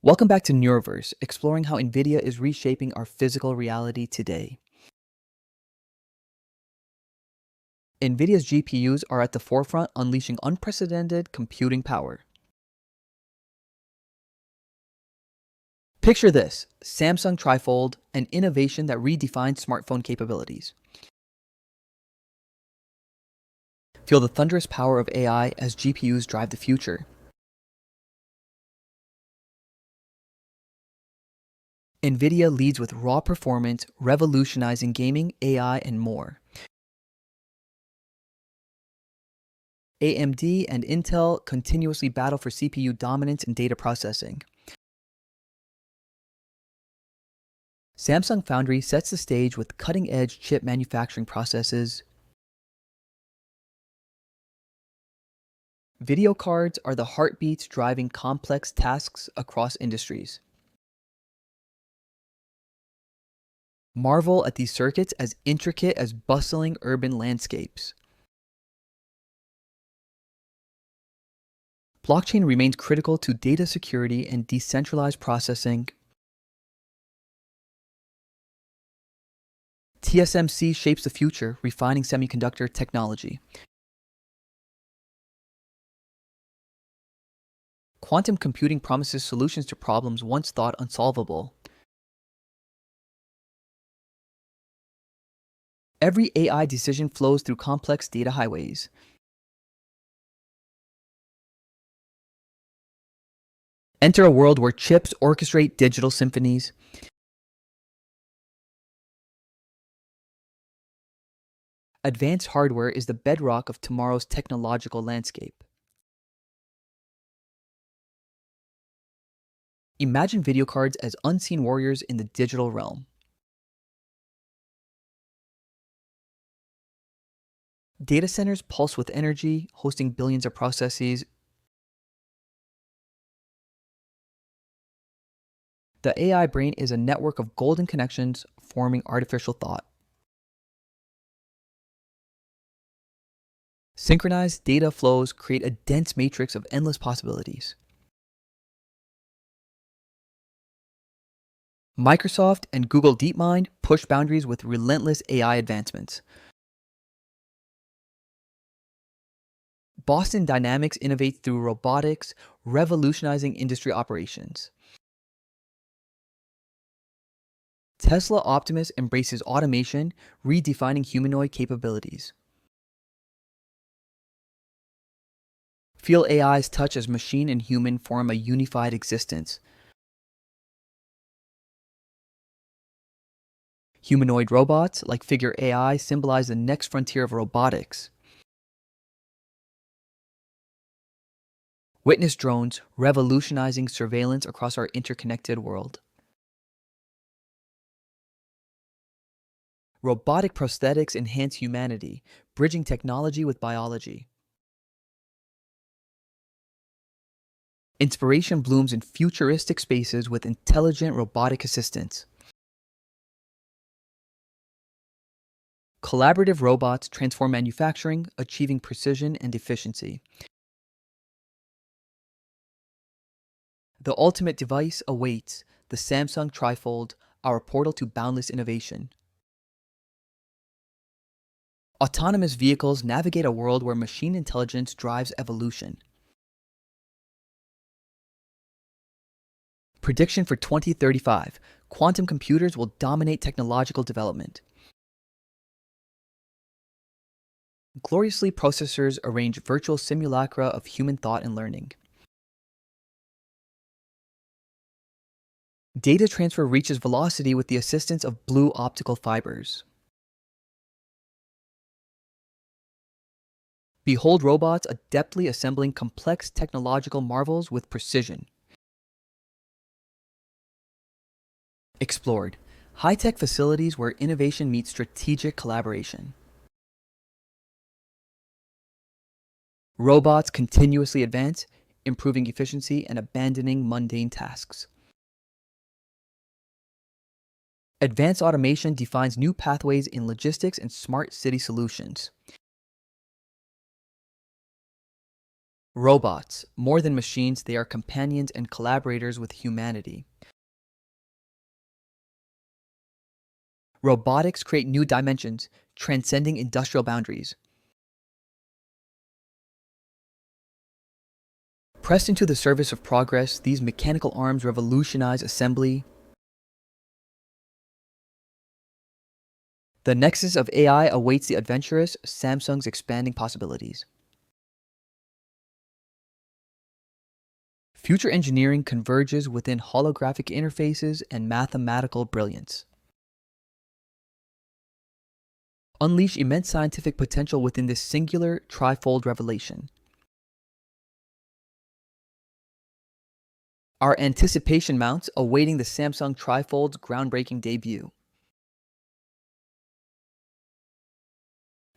Welcome back to Neuroverse, exploring how NVIDIA is reshaping our physical reality today. NVIDIA's GPUs are at the forefront, unleashing unprecedented computing power. Picture this: Samsung Trifold, an innovation that redefines smartphone capabilities. Feel the thunderous power of AI as GPUs drive the future. NVIDIA leads with raw performance, revolutionizing gaming, AI, and more. AMD and Intel continuously battle for CPU dominance in data processing. Samsung Foundry sets the stage with cutting-edge chip manufacturing processes. Video cards are the heartbeats driving complex tasks across industries. Marvel at these circuits as intricate as bustling urban landscapes. Blockchain remains critical to data security and decentralized processing. TSMC shapes the future, refining semiconductor technology. Quantum computing promises solutions to problems once thought unsolvable. Every AI decision flows through complex data highways. Enter a world where chips orchestrate digital symphonies. Advanced hardware is the bedrock of tomorrow's technological landscape. Imagine video cards as unseen warriors in the digital realm. Data centers pulse with energy, hosting billions of processes. The AI brain is a network of golden connections forming artificial thought. Synchronized data flows create a dense matrix of endless possibilities. Microsoft and Google DeepMind push boundaries with relentless AI advancements. Boston Dynamics innovates through robotics, revolutionizing industry operations. Tesla Optimus embraces automation, redefining humanoid capabilities. Feel AI's touch as machine and human form a unified existence. Humanoid robots, like Figure AI, symbolize the next frontier of robotics. Witness drones, revolutionizing surveillance across our interconnected world. Robotic prosthetics enhance humanity, bridging technology with biology. Inspiration blooms in futuristic spaces with intelligent robotic assistants. Collaborative robots transform manufacturing, achieving precision and efficiency. The ultimate device awaits, the Samsung Trifold, our portal to boundless innovation. Autonomous vehicles navigate a world where machine intelligence drives evolution. Prediction for 2035: quantum computers will dominate technological development. Gloriously, processors arrange virtual simulacra of human thought and learning. Data transfer reaches velocity with the assistance of blue optical fibers. Behold robots adeptly assembling complex technological marvels with precision. Explored: high-tech facilities where innovation meets strategic collaboration. Robots continuously advance, improving efficiency and abandoning mundane tasks. Advanced automation defines new pathways in logistics and smart city solutions. Robots, more than machines, they are companions and collaborators with humanity. Robotics create new dimensions, transcending industrial boundaries. Pressed into the service of progress, these mechanical arms revolutionize assembly. The nexus of AI awaits the adventurous, Samsung's expanding possibilities. Future engineering converges within holographic interfaces and mathematical brilliance. Unleash immense scientific potential within this singular trifold revelation. Our anticipation mounts, awaiting the Samsung Trifold's groundbreaking debut.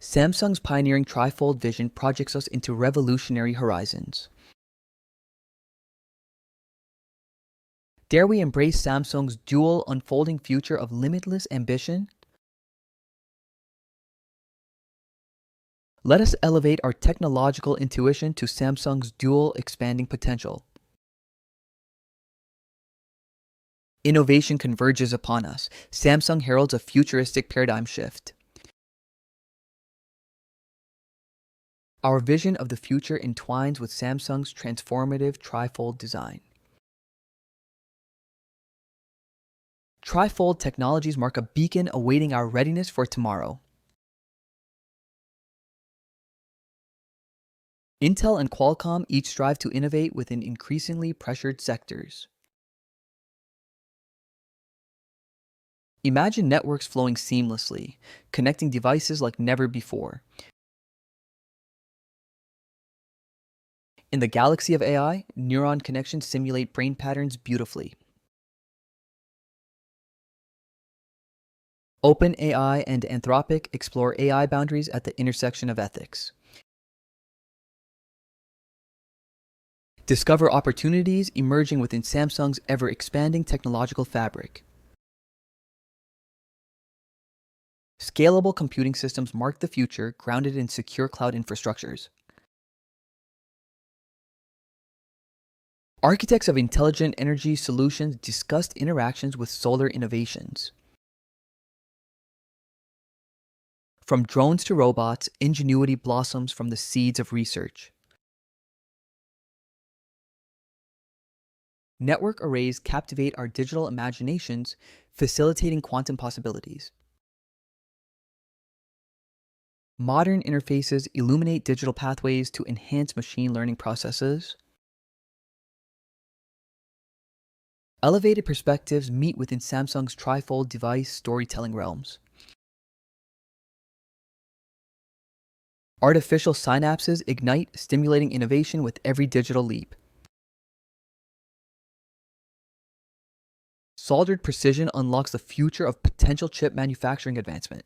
Samsung's pioneering trifold vision projects us into revolutionary horizons. Dare we embrace Samsung's dual unfolding future of limitless ambition? Let us elevate our technological intuition to Samsung's dual expanding potential. Innovation converges upon us. Samsung heralds a futuristic paradigm shift. Our vision of the future entwines with Samsung's transformative trifold design. Trifold technologies mark a beacon awaiting our readiness for tomorrow. Intel and Qualcomm each strive to innovate within increasingly pressured sectors. Imagine networks flowing seamlessly, connecting devices like never before. In the galaxy of AI, neuron connections simulate brain patterns beautifully. OpenAI and Anthropic explore AI boundaries at the intersection of ethics. Discover opportunities emerging within Samsung's ever-expanding technological fabric. Scalable computing systems mark the future, grounded in secure cloud infrastructures. Architects of intelligent energy solutions discussed interactions with solar innovations. From drones to robots, ingenuity blossoms from the seeds of research. Network arrays captivate our digital imaginations, facilitating quantum possibilities. Modern interfaces illuminate digital pathways to enhance machine learning processes. Elevated perspectives meet within Samsung's trifold device storytelling realms. Artificial synapses ignite, stimulating innovation with every digital leap. Soldered precision unlocks the future of potential chip manufacturing advancement.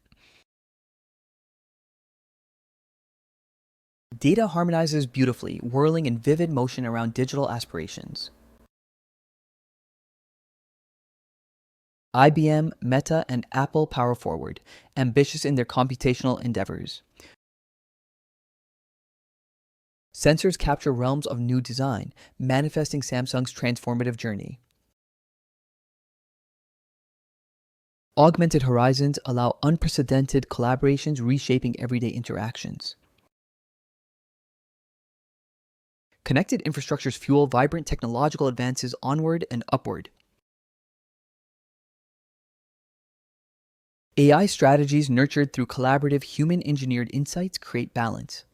Data harmonizes beautifully, whirling in vivid motion around digital aspirations. IBM, Meta, and Apple power forward, ambitious in their computational endeavors. Sensors capture realms of new design, manifesting Samsung's transformative journey. Augmented horizons allow unprecedented collaborations reshaping everyday interactions. Connected infrastructures fuel vibrant technological advances onward and upward. AI strategies nurtured through collaborative human-engineered insights create balance.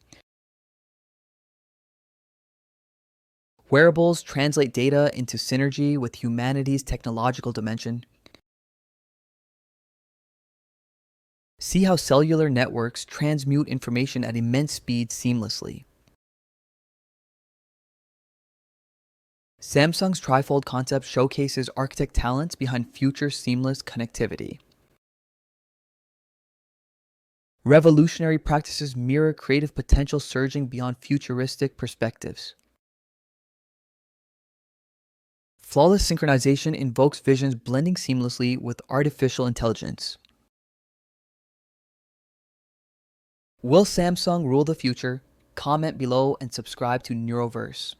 Wearables translate data into synergy with humanity's technological dimension. See how cellular networks transmute information at immense speeds seamlessly. Samsung's trifold concept showcases architect talents behind future seamless connectivity. Revolutionary practices mirror creative potential surging beyond futuristic perspectives. Flawless synchronization invokes visions blending seamlessly with artificial intelligence. Will Samsung rule the future? comment below, and subscribe to Neuroverse.